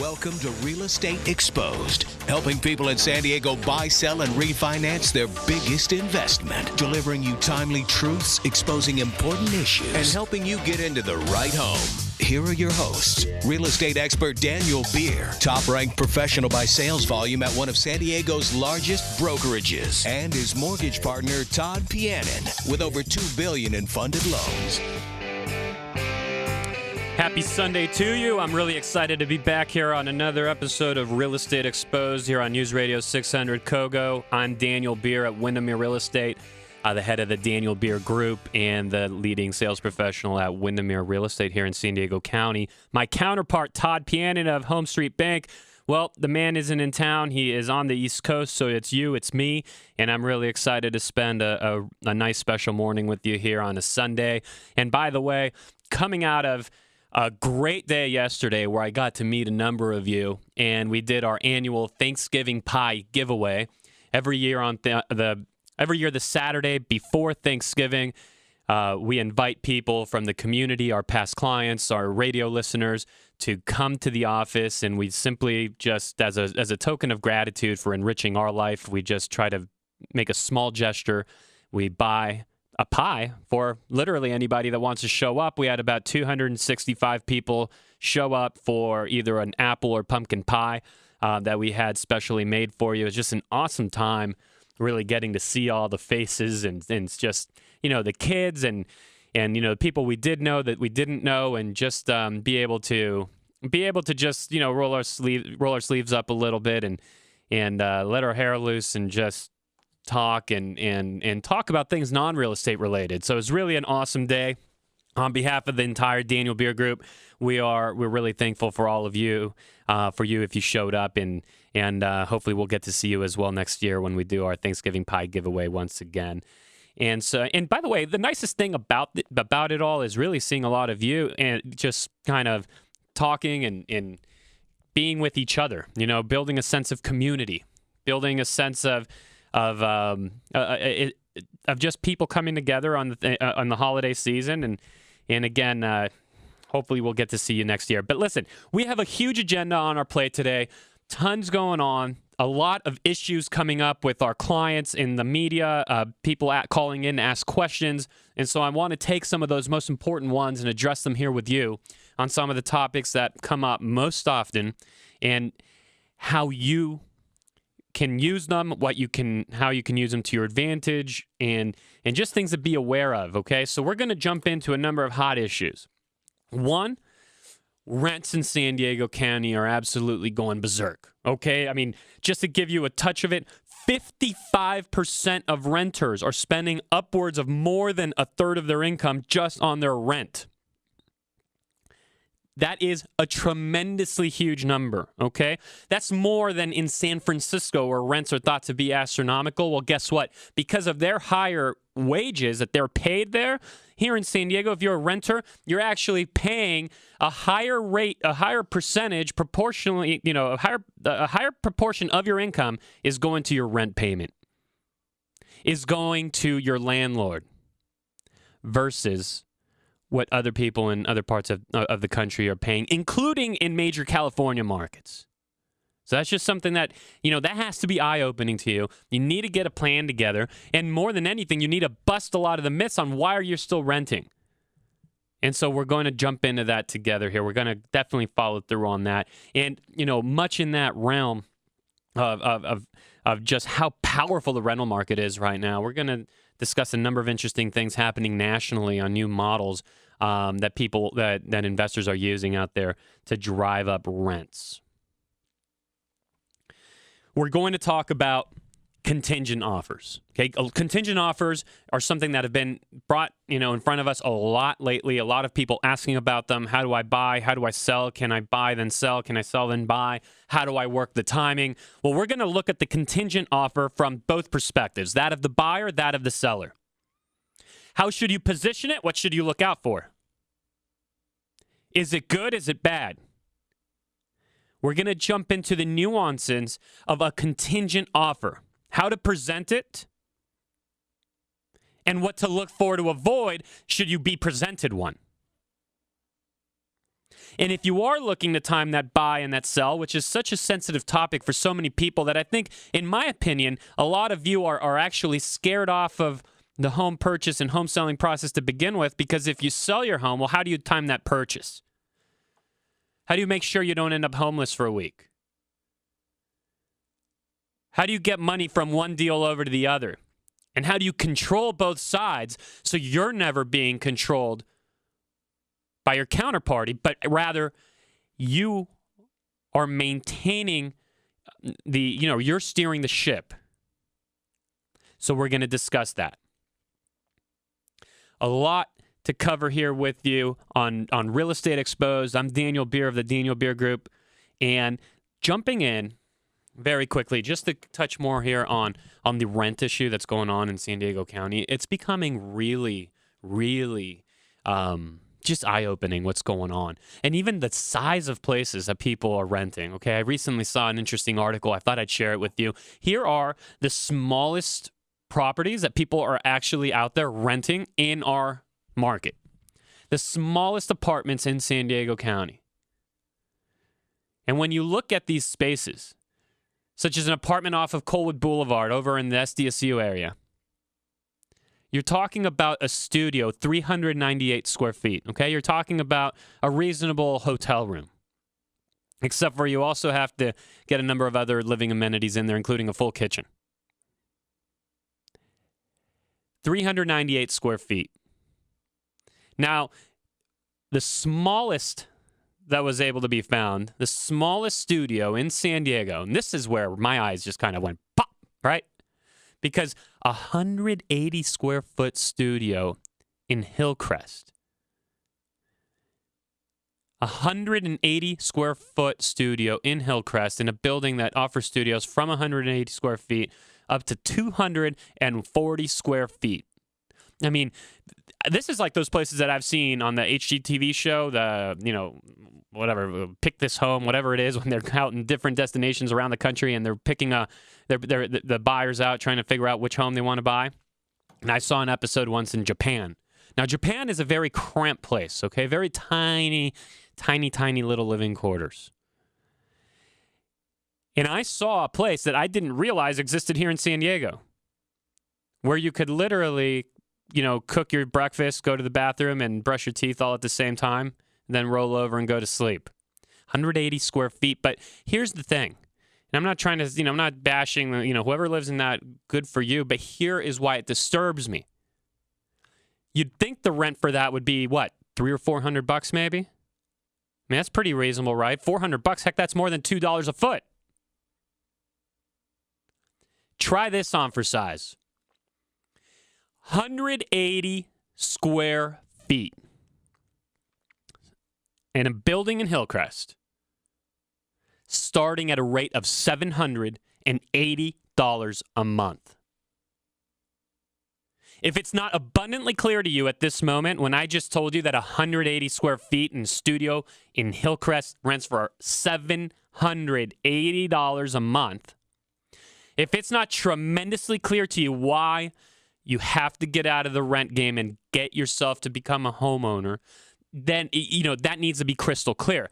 Welcome to Real Estate Exposed, helping people in San Diego buy, sell, and refinance their biggest investment, delivering you timely truths, exposing important issues, and helping you get into the right home. Here are your hosts, real estate expert Daniel Beer, top-ranked professional by sales volume at one of San Diego's largest brokerages, and his mortgage partner, Todd Pianin, with over $2 billion in funded loans. Happy Sunday to you. I'm really excited to be back here on another episode of Real Estate Exposed here on News Radio 600 KOGO. I'm Daniel Beer at Windermere Real Estate, the head of the Daniel Beer Group and the leading sales professional at Windermere Real Estate here in San Diego County. My counterpart, Todd Pianin of Home Street Bank. Well, the man isn't in town. He is on the East Coast, so it's you, it's me, and I'm really excited to spend a nice special morning with you here on a Sunday. And by the way, coming out of a great day yesterday where I got to meet a number of you, and we did our annual Thanksgiving pie giveaway. Every year on the Saturday before Thanksgiving, we invite people from the community, our past clients, our radio listeners, to come to the office, and we simply just, as a token of gratitude for enriching our life, we just try to make a small gesture. We buy a pie for literally anybody that wants to show up. We had about 265 people show up for either an apple or pumpkin pie that we had specially made for you. It was just an awesome time, really getting to see all the faces and just, the kids and people we did know that we didn't know, and just be able to just, roll our sleeves up a little bit and let our hair loose and just talk and talk about things non-real estate related. So it's really an awesome day. On behalf of the entire Daniel Beer Group, we're really thankful for all of you, for you if you showed up, and hopefully we'll get to see you as well next year when we do our Thanksgiving pie giveaway once again. And by the way, the nicest thing about it all is really seeing a lot of you and just kind of talking and being with each other. Building a sense of community, building a sense of just people coming together on the holiday season, and again, hopefully we'll get to see you next year. But listen, we have a huge agenda on our plate today. Tons going on. A lot of issues coming up with our clients in the media, people calling in to ask questions. And so I want to take some of those most important ones and address them here with you on some of the topics that come up most often, and how you can use them, how you can use them to your advantage, and just things to be aware of, okay? So we're going to jump into a number of hot issues. One, rents in San Diego County are absolutely going berserk, okay? I mean, just to give you a touch of it, 55% of renters are spending upwards of more than a third of their income just on their rent. That is a tremendously huge number, okay? That's more than in San Francisco, where rents are thought to be astronomical. Well, guess what? Because of their higher wages that they're paid there, here in San Diego, if you're a renter, you're actually paying a higher rate, a higher percentage proportionally, a higher proportion of your income is going to your rent payment, is going to your landlord, versus what other people in other parts of the country are paying, including in major California markets. So that's just something that, that has to be eye-opening to you. You need to get a plan together. And more than anything, you need to bust a lot of the myths on why you're still renting. And so we're going to jump into that together here. We're going to definitely follow through on that. And, much in that realm of just how powerful the rental market is right now, we're going to discuss a number of interesting things happening nationally on new models that investors are using out there to drive up rents. We're going to talk about contingent offers. Okay, contingent offers are something that have been brought, in front of us a lot lately. A lot of people asking about them. How do I buy? How do I sell? Can I buy then sell? Can I sell then buy? How do I work the timing? Well, we're going to look at the contingent offer from both perspectives, that of the buyer, that of the seller. How should you position it? What should you look out for? Is it good? Is it bad? We're going to jump into the nuances of a contingent offer, how to present it, and what to look for to avoid should you be presented one. And if you are looking to time that buy and that sell, which is such a sensitive topic for so many people that I think, in my opinion, a lot of you are actually scared off of the home purchase and home selling process to begin with, because if you sell your home, well, how do you time that purchase? How do you make sure you don't end up homeless for a week? How do you get money from one deal over to the other? And how do you control both sides so you're never being controlled by your counterparty, but rather you are maintaining you're steering the ship. So we're going to discuss that. A lot to cover here with you on Real Estate Exposed. I'm Daniel Beer of the Daniel Beer Group. And jumping in very quickly, just to touch more here on the rent issue that's going on in San Diego County. It's becoming really, really just eye-opening what's going on. And even the size of places that people are renting. Okay, I recently saw an interesting article. I thought I'd share it with you. Here are the smallest properties that people are actually out there renting in our market. The smallest apartments in San Diego County. And when you look at these spaces, such as an apartment off of Colwood Boulevard over in the SDSU area, you're talking about a studio, 398 square feet, okay? You're talking about a reasonable hotel room, except for you also have to get a number of other living amenities in there, including a full kitchen. 398 square feet. Now, the smallest that was able to be found, the smallest studio in San Diego, and this is where my eyes just kind of went pop, right? Because 180 square foot studio in Hillcrest, 180 square foot studio in Hillcrest in a building that offers studios from 180 square feet up to 240 square feet. I mean, this is like those places that I've seen on the HGTV show, whatever, Pick This Home, whatever it is, when they're out in different destinations around the country and they're picking the buyers out, trying to figure out which home they want to buy. And I saw an episode once in Japan. Now, Japan is a very cramped place, okay? Very tiny little living quarters. And I saw a place that I didn't realize existed here in San Diego, where you could literally, cook your breakfast, go to the bathroom, and brush your teeth all at the same time, then roll over and go to sleep. 180 square feet. But here's the thing. And I'm not trying to, I'm not bashing, whoever lives in that, good for you. But here is why it disturbs me. You'd think the rent for that would be, what, $300 or $400 maybe? I mean, that's pretty reasonable, right? $400, heck, that's more than $2 a foot. Try this on for size. 180 square feet. In a building in Hillcrest, starting at a rate of $780 a month. If it's not abundantly clear to you at this moment, when I just told you that 180 square feet in studio in Hillcrest rents for $780 a month, if it's not tremendously clear to you why you have to get out of the rent game and get yourself to become a homeowner, then, that needs to be crystal clear.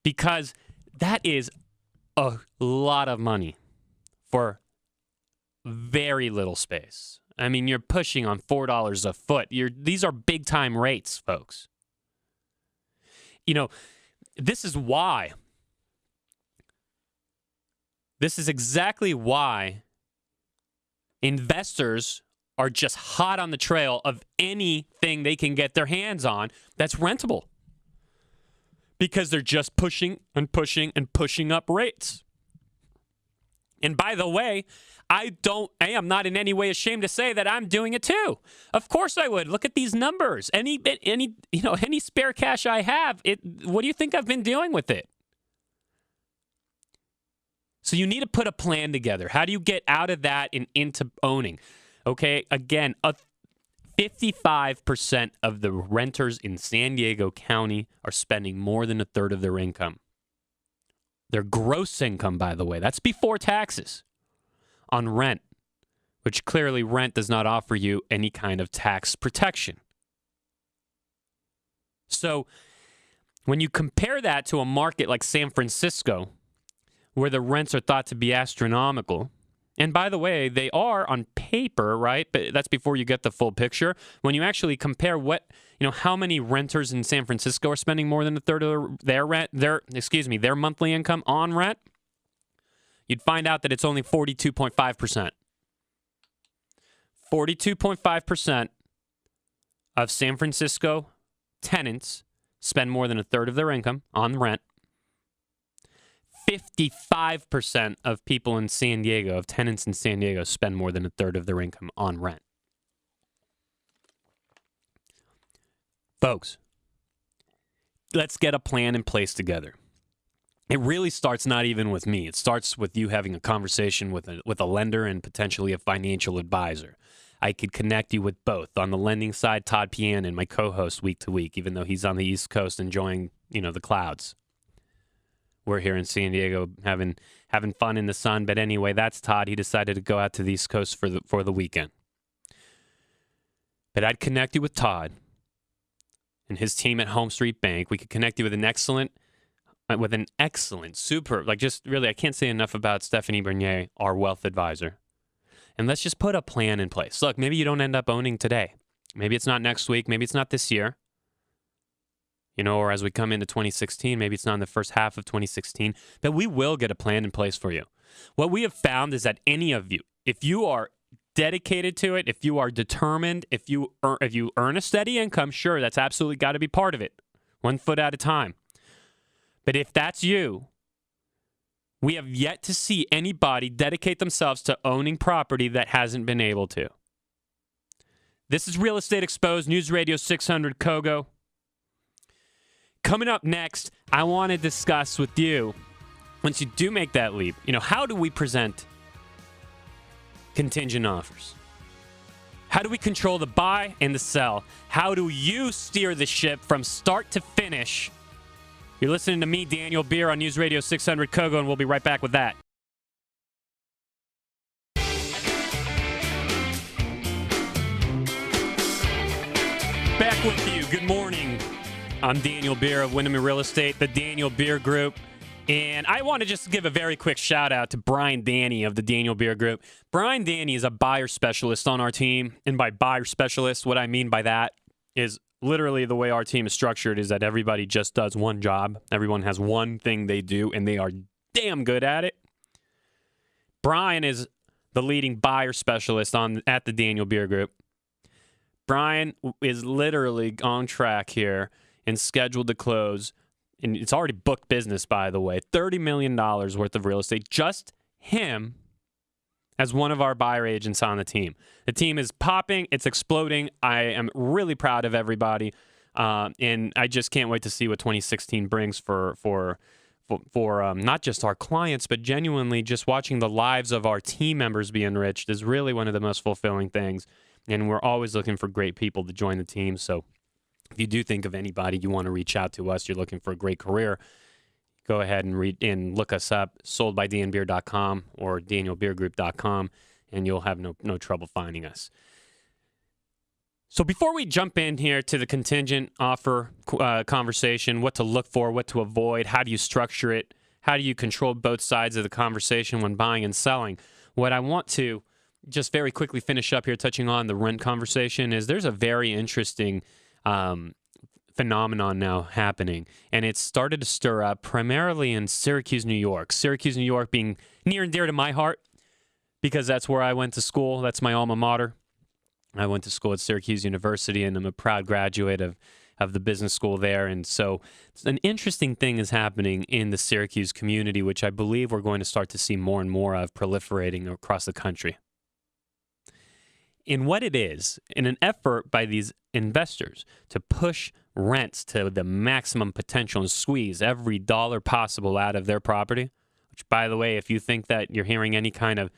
Because that is a lot of money for very little space. I mean, you're pushing on $4 a foot. These are big-time rates, folks. This is why. This is exactly why investors are just hot on the trail of anything they can get their hands on that's rentable. Because they're just pushing and pushing and pushing up rates. And by the way, I am not in any way ashamed to say that I'm doing it too. Of course I would. Look at these numbers. Any spare cash I have, what do you think I've been doing with it? So you need to put a plan together. How do you get out of that and into owning? Okay, again, 55% of the renters in San Diego County are spending more than a third of their income. Their gross income, by the way, that's before taxes, on rent, which clearly rent does not offer you any kind of tax protection. So When you compare that to a market like San Francisco, where the rents are thought to be astronomical, and by the way, they are on paper, right? But that's before you get the full picture. When you actually compare how many renters in San Francisco are spending more than a third of their monthly income on rent, you'd find out that it's only 42.5%. 42.5% of San Francisco tenants spend more than a third of their income on rent. 55% of people in San Diego, of tenants in San Diego, spend more than a third of their income on rent. Folks, let's get a plan in place together. It really starts not even with me. It starts with you having a conversation with a lender and potentially a financial advisor. I could connect you with both. On the lending side, Todd and my co-host week to week, even though he's on the East Coast enjoying, the clouds. We're here in San Diego having fun in the sun. But anyway, that's Todd. He decided to go out to the East Coast for the weekend. But I'd connect you with Todd and his team at Home Street Bank. We could connect you with an excellent, super, I can't say enough about Stephanie Bernier, our wealth advisor. And let's just put a plan in place. Look, maybe you don't end up owning today. Maybe it's not next week. Maybe it's not this year. Or as we come into 2016, maybe it's not in the first half of 2016, but we will get a plan in place for you. What we have found is that any of you, if you are dedicated to it, if you are determined, if you earn a steady income, sure, that's absolutely got to be part of it, 1 foot at a time. But if that's you, we have yet to see anybody dedicate themselves to owning property that hasn't been able to. This is Real Estate Exposed, News Radio 600 KOGO. Coming up next, I want to discuss with you, once you do make that leap, how do we present contingent offers? How do we control the buy and the sell? How do you steer the ship from start to finish? You're listening to me, Daniel Beer, on News Radio 600 KOGO, and we'll be right back with that. Back with you. Good morning. I'm Daniel Beer of Windermere Real Estate, the Daniel Beer Group. And I want to just give a very quick shout out to Brian Danny of the Daniel Beer Group. Brian Danny is a buyer specialist on our team. And by buyer specialist, what I mean by that is literally the way our team is structured is that everybody just does one job. Everyone has one thing they do, and they are damn good at it. Brian is the leading buyer specialist at the Daniel Beer Group. Brian is literally on track here and scheduled to close, and it's already booked business, by the way, $30 million worth of real estate. Just him as one of our buyer agents on the team. The team is popping. It's exploding. I am really proud of everybody, and I just can't wait to see what 2016 brings for not just our clients, but genuinely just watching the lives of our team members be enriched is really one of the most fulfilling things, and we're always looking for great people to join the team. So if you do think of anybody you want to reach out to us, you're looking for a great career, go ahead and look us up, soldbydanbeer.com or danielbeergroup.com, and you'll have no trouble finding us. So before we jump in here to the contingent offer conversation, what to look for, what to avoid, how do you structure it, how do you control both sides of the conversation when buying and selling, what I want to just very quickly finish up here touching on the rent conversation is there's a very interesting phenomenon now happening, and it's started to stir up primarily in Syracuse, New York. Syracuse, New York being near and dear to my heart because that's where I went to school. That's my alma mater. I went to school at Syracuse University, and I'm a proud graduate of the business school there. And so an interesting thing is happening in the Syracuse community, which I believe we're going to start to see more and more of proliferating across the country. In what it is, in an effort by these investors to push rents to the maximum potential and squeeze every dollar possible out of their property, which, by the way, if you think that you're hearing any kind of,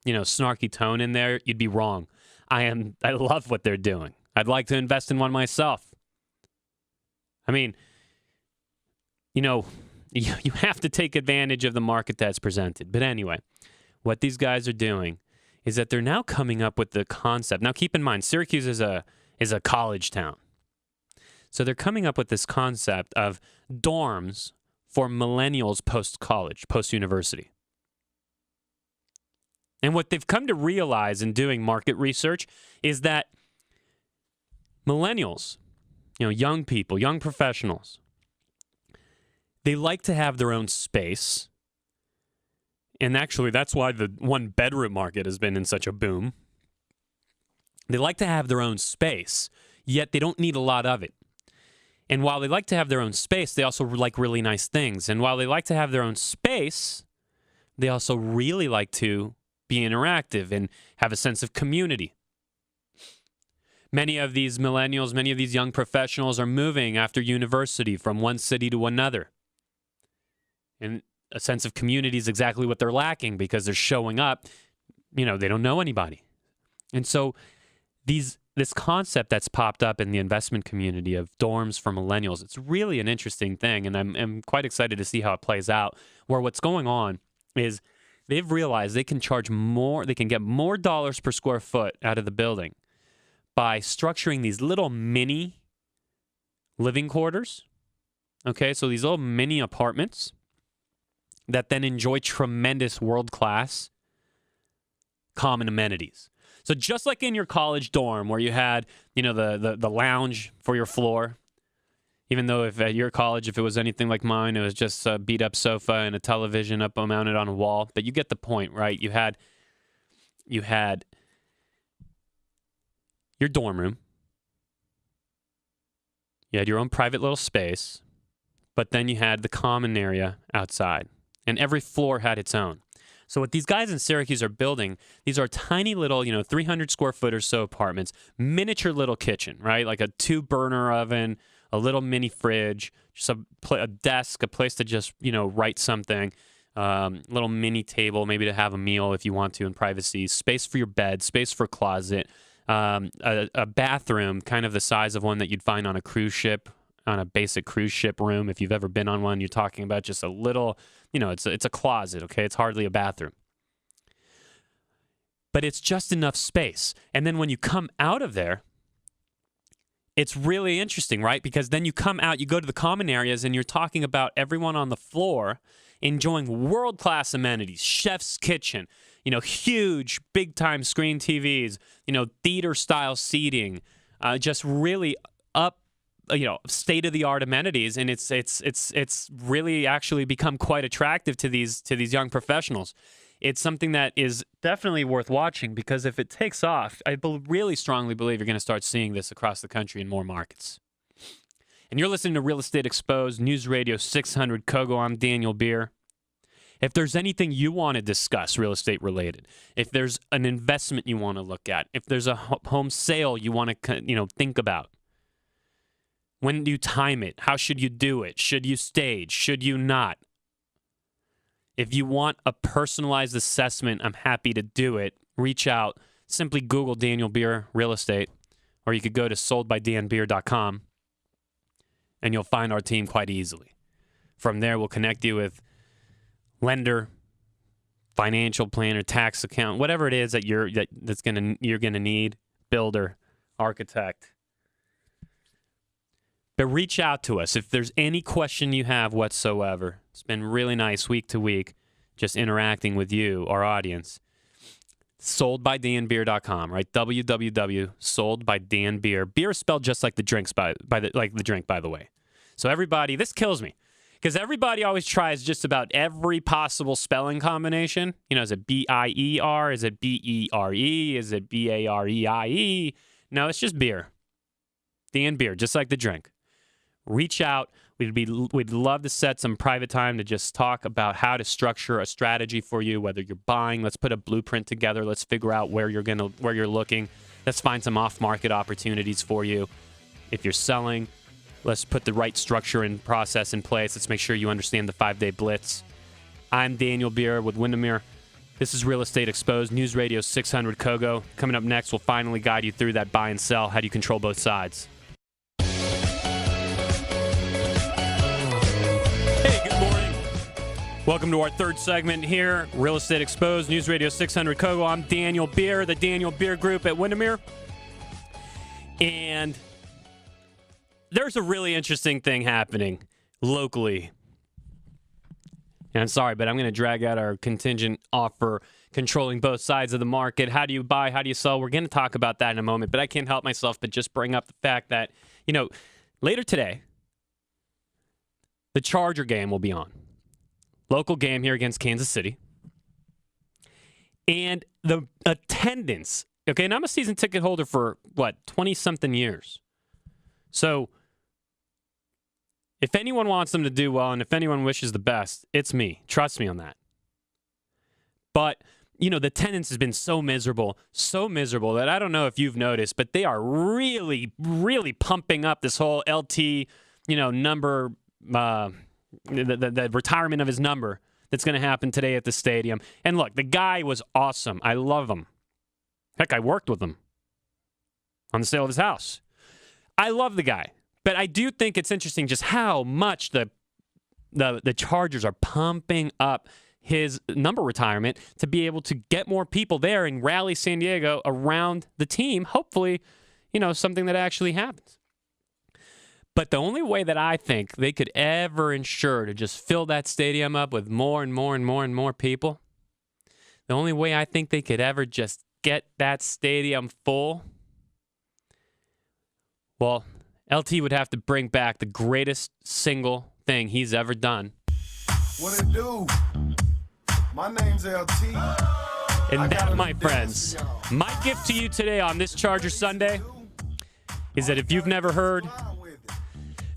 snarky tone in there, you'd be wrong. I love what they're doing. I'd like to invest in one myself. I mean, you have to take advantage of the market that's presented. But anyway, what these guys are doing is that they're now coming up with the concept. Now, keep in mind, Syracuse is a college town. So they're coming up with this concept of dorms for millennials post-college, post-university. And what they've come to realize in doing market research is that millennials, young people, young professionals, they like to have their own space. And actually, that's why the one-bedroom market has been in such a boom. They like to have their own space, yet they don't need a lot of it. And while they like to have their own space, they also like really nice things. And while they like to have their own space, they also really like to be interactive and have a sense of community. Many of these millennials, many of these young professionals are moving after university from one city to another. And a sense of community is exactly what they're lacking because they're showing up, they don't know anybody. And so this concept that's popped up in the investment community of dorms for millennials, it's really an interesting thing, and I'm quite excited to see how it plays out, where what's going on is they've realized they can charge more, they can get more dollars per square foot out of the building by structuring these little mini living quarters, okay? So these little mini apartments that then enjoy tremendous world-class common amenities. So just like in your college dorm where you had, the lounge for your floor, even though if at your college, if it was anything like mine, it was just a beat-up sofa and a television up mounted on a wall. But you get the point, right? You had your dorm room. You had your own private little space, but then you had the common area outside. And every floor had its own. So what these guys in Syracuse are building, these are tiny little, 300 square foot or so apartments, miniature little kitchen, right? Like a 2-burner oven, a little mini fridge, just a desk, a place to just, write something, little mini table, maybe to have a meal if you want to in privacy, space for your bed, space for a closet, a bathroom kind of the size of one that you'd find on a cruise ship, on a basic cruise ship room. If you've ever been on one, you're talking about just a little, it's a closet, okay? It's hardly a bathroom. But it's just enough space. And then when you come out of there, it's really interesting, right? Because then you come out, you go to the common areas, and you're talking about everyone on the floor enjoying world-class amenities, chef's kitchen, huge, big-time screen TVs, theater-style seating, just really up, state-of-the-art amenities, and it's really actually become quite attractive to these young professionals. It's something that is definitely worth watching because if it takes off, I really strongly believe you're going to start seeing this across the country in more markets. And you're listening to Real Estate Exposed, News Radio 600 KOGO. I'm Daniel Beer. If there's anything you want to discuss real estate related, if there's an investment you want to look at, if there's a home sale you want to think about, when do you time it? How should you do it? Should you stage? Should you not? If you want a personalized assessment, I'm happy to do it. Reach out. Simply Google Daniel Beer Real Estate, or you could go to soldbydanbeer.com, and you'll find our team quite easily. From there, we'll connect you with lender, financial planner, tax account, whatever it is that you're gonna need, builder, architect. But reach out to us if there's any question you have whatsoever. It's been really nice week to week just interacting with you, our audience. Soldbydanbeer.com, right? www.soldbydanbeer. Beer is spelled just like the drinks like the drink, by the way. So everybody, this kills me because everybody always tries just about every possible spelling combination. Is it B-I-E-R? Is it B-E-R-E? Is it B-A-R-E-I-E? No, it's just beer. Dan Beer, just like the drink. Reach out. We'd love to set some private time to just talk about how to structure a strategy for you, whether you're buying. Let's put a blueprint together. Let's figure out where you're looking. Let's find some off-market opportunities for you. If you're selling, let's put the right structure and process in place. Let's make sure you understand the 5-day blitz. I'm Daniel Beer with Windermere. This is Real Estate Exposed, News Radio 600 KOGO. Coming up next, we'll finally guide you through that buy and sell. How do you control both sides? Welcome to our third segment here, Real Estate Exposed, News Radio 600 KOGO. I'm Daniel Beer, the Daniel Beer Group at Windermere. And there's a really interesting thing happening locally. And I'm sorry, but I'm going to drag out our contingent offer controlling both sides of the market. How do you buy? How do you sell? We're going to talk about that in a moment, but I can't help myself but just bring up the fact that, later today, the Charger game will be on. Local game here against Kansas City. And the attendance, okay, and I'm a season ticket holder for, 20-something years. So if anyone wants them to do well and if anyone wishes the best, it's me. Trust me on that. But, the attendance has been so miserable that I don't know if you've noticed, but they are really, really pumping up this whole LT, number, the retirement of his number that's going to happen today at the stadium. And look, the guy was awesome. I love him. Heck, I worked with him on the sale of his house. I love the guy. But I do think it's interesting just how much the Chargers are pumping up his number retirement to be able to get more people there and rally San Diego around the team. Hopefully, something that actually happens. But the only way that I think they could ever ensure to just fill that stadium up with more and more and more and more people, the only way I think they could ever just get that stadium full, well, LT would have to bring back the greatest single thing he's ever done. What it do? My name's LT. And that, my friends, my gift to you today on this Charger Sunday is that if you've never heard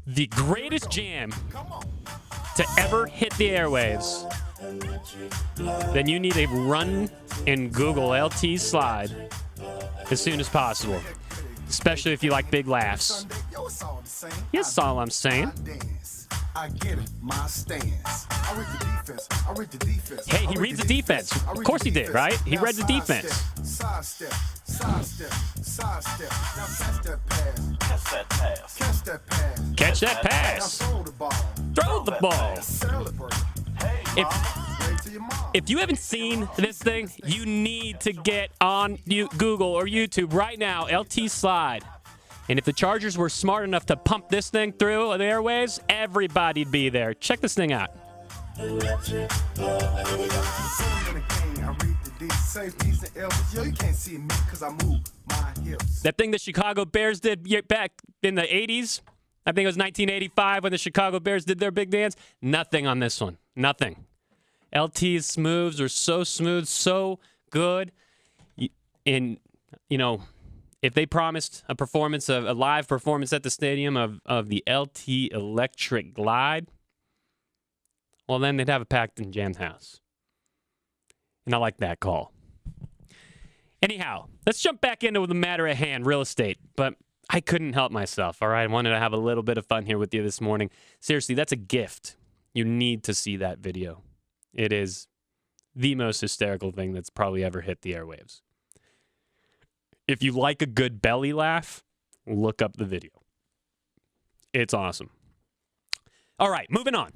the greatest jam to ever hit the airwaves, then you need to run and Google LT Slide as soon as possible. Especially if you like big laughs. Yes, all I'm saying. I get it, my stance. I read the defense. I read the defense. Hey, he reads the defense. Of course he did, right? He read the defense. Side step, side step, side step. Now catch that pass. Catch that pass. Catch that pass. Catch that pass. Now throw the ball. Throw the ball. Celebrate. If you haven't seen this thing, you need to get on Google or YouTube right now, LT Slide. And if the Chargers were smart enough to pump this thing through the airwaves, everybody'd be there. Check this thing out. That thing the Chicago Bears did back in the 80s, I think it was 1985 when the Chicago Bears did their big dance. Nothing on this one. Nothing. LT's moves are so smooth, so good. And, if they promised a live performance at the stadium of the LT Electric Glide, well, then they'd have a packed and jammed house. And I like that call. Anyhow, let's jump back into the matter at hand, real estate. But I couldn't help myself, all right? I wanted to have a little bit of fun here with you this morning. Seriously, that's a gift. You need to see that video. It is the most hysterical thing that's probably ever hit the airwaves. If you like a good belly laugh, look up the video. It's awesome. All right, moving on.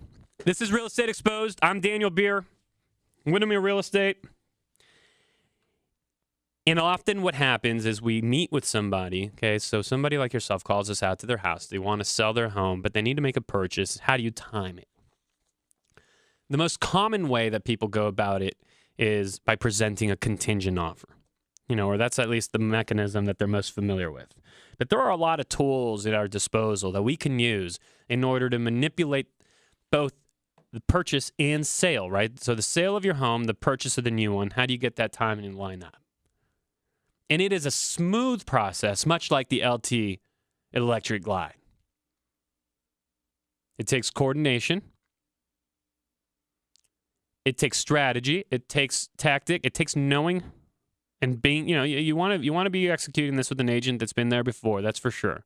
This is Real Estate Exposed. I'm Daniel Beer, Windermere Real Estate. And often what happens is we meet with somebody, okay? So somebody like yourself calls us out to their house. They want to sell their home, but they need to make a purchase. How do you time it? The most common way that people go about it is by presenting a contingent offer. Or that's at least the mechanism that they're most familiar with. But there are a lot of tools at our disposal that we can use in order to manipulate both the purchase and sale, right? So the sale of your home, the purchase of the new one, how do you get that timing and line up? And it is a smooth process, much like the LT Electric Glide. It takes coordination. It takes strategy. It takes tactic. It takes knowing and being, you want to be executing this with an agent that's been there before. That's for sure.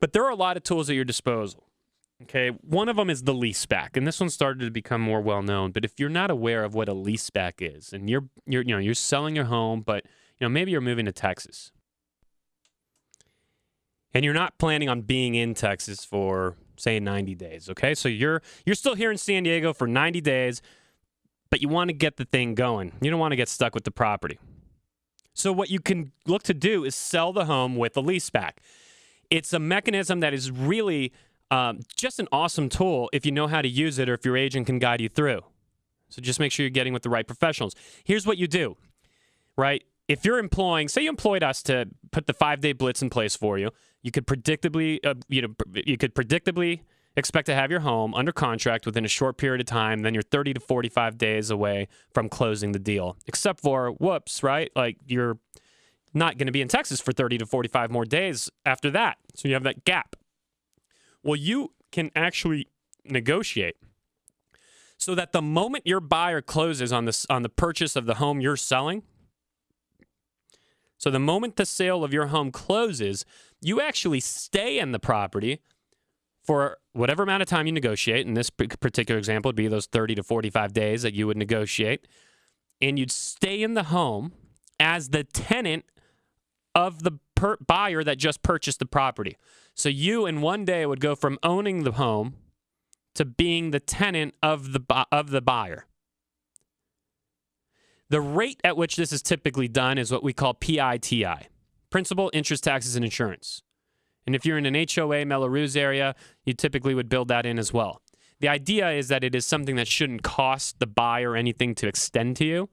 But there are a lot of tools at your disposal. Okay, one of them is the Leaseback, and this one started to become more well known. But if you're not aware of what a Leaseback is, and you're selling your home, but maybe you're moving to Texas, and you're not planning on being in Texas for say 90 days. Okay, so you're still here in San Diego for 90 days, but you want to get the thing going. You don't want to get stuck with the property. So what you can look to do is sell the home with a Leaseback. It's a mechanism that is really just an awesome tool if you know how to use it or if your agent can guide you through. So just make sure you're getting with the right professionals. Here's what you do, right? If you're employing, say you employed us to put the 5-day blitz in place for you, you could predictably expect to have your home under contract within a short period of time. Then you're 30 to 45 days away from closing the deal. Except for, whoops, right? Like you're not going to be in Texas for 30 to 45 more days after that. So you have that gap. Well, you can actually negotiate so that the moment your buyer closes on the purchase of the home you're selling, so the moment the sale of your home closes, you actually stay in the property for whatever amount of time you negotiate. In this particular example, would be those 30 to 45 days that you would negotiate. And you'd stay in the home as the tenant of the buyer that just purchased the property. So you in one day would go from owning the home to being the tenant of the buyer. The rate at which this is typically done is what we call PITI, principal, interest, taxes, and insurance. And if you're in an HOA, Melrose area, you typically would build that in as well. The idea is that it is something that shouldn't cost the buyer anything to extend to you,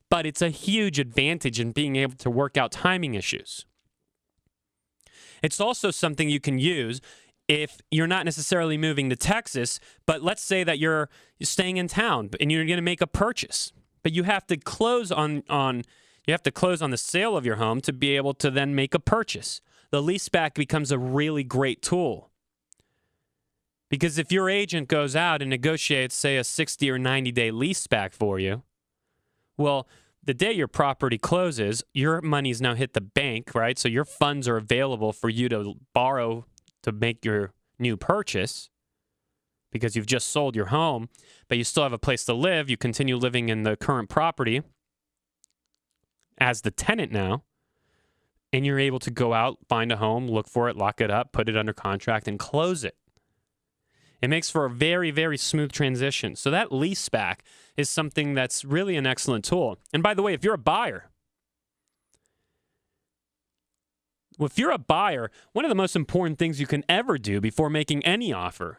but it's a huge advantage in being able to work out timing issues. It's also something you can use if you're not necessarily moving to Texas, but let's say that you're staying in town and you're going to make a purchase. But you have to close on the sale of your home to be able to then make a purchase. The leaseback becomes a really great tool. Because if your agent goes out and negotiates, say, a 60 or 90-day leaseback for you, well, the day your property closes, your money's now hit the bank, right? So your funds are available for you to borrow to make your new purchase. Because you've just sold your home, but you still have a place to live. You continue living in the current property as the tenant now, and you're able to go out, find a home, look for it, lock it up, put it under contract, and close it. It makes for a very, very smooth transition. So that leaseback is something that's really an excellent tool. And by the way, if you're a buyer, one of the most important things you can ever do before making any offer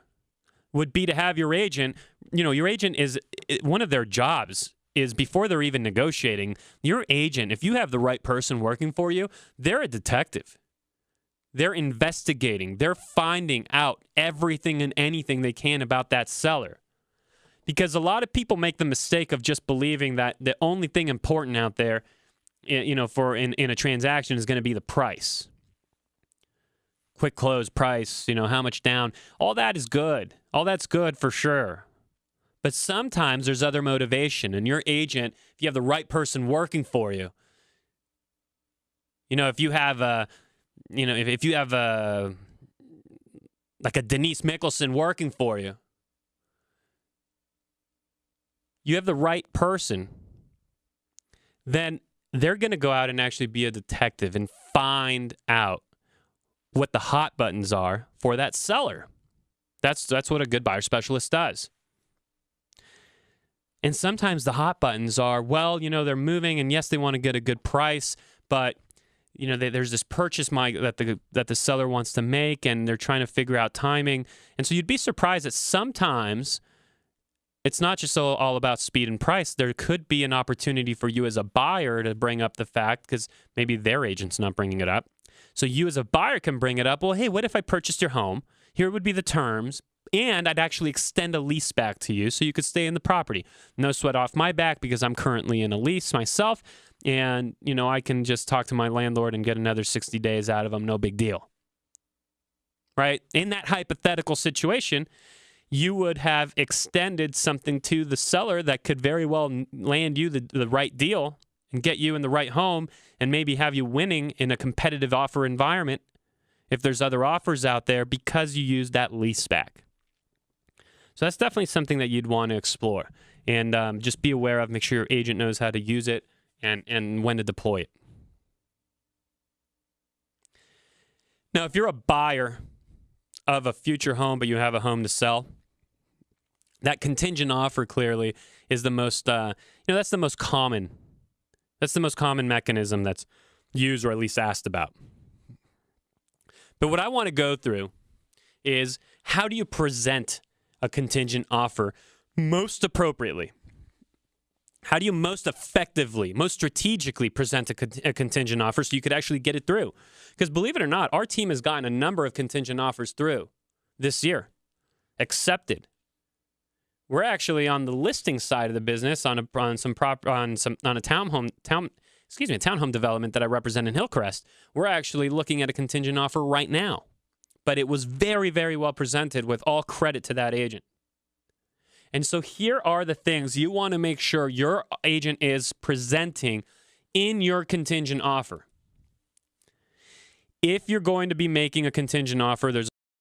would be to have your agent, your agent is, one of their jobs is before they're even negotiating, your agent, if you have the right person working for you, they're a detective. They're investigating. They're finding out everything and anything they can about that seller. Because a lot of people make the mistake of just believing that the only thing important out there, in a transaction is going to be the price. Quick close price, how much down. All that is good. All that's good for sure. But sometimes there's other motivation. And your agent, if you have the right person working for you, if you have like a Denise Mickelson working for you, you have the right person, then they're going to go out and actually be a detective and find out what the hot buttons are for that seller. That's what a good buyer specialist does. And sometimes the hot buttons are, they're moving, and yes, they want to get a good price, but there's this purchase that the seller wants to make, and they're trying to figure out timing. And so you'd be surprised that sometimes it's not just all about speed and price. There could be an opportunity for you as a buyer to bring up the fact, because maybe their agent's not bringing it up. So you as a buyer can bring it up. Well, hey, what if I purchased your home? Here would be the terms, and I'd actually extend a lease back to you so you could stay in the property. No sweat off my back because I'm currently in a lease myself, and, I can just talk to my landlord and get another 60 days out of them. No big deal. Right? In that hypothetical situation, you would have extended something to the seller that could very well land you the right deal and get you in the right home and maybe have you winning in a competitive offer environment if there's other offers out there because you used that lease back. So that's definitely something that you'd want to explore and just be aware of. Make sure your agent knows how to use it and when to deploy it. Now, if you're a buyer of a future home but you have a home to sell, that contingent offer clearly is the most, that's the most common. That's the most common mechanism that's used or at least asked about. But what I want to go through is how do you present a contingent offer most appropriately? How do you most effectively, most strategically present a contingent offer so you could actually get it through? Because believe it or not, our team has gotten a number of contingent offers through this year, accepted. We're actually on the listing side of the business on a townhome development that I represent in Hillcrest. We're actually looking at a contingent offer right now, but it was very, very well presented with all credit to that agent. And so here are the things you want to make sure your agent is presenting in your contingent offer. If you're going to be making a contingent offer, there's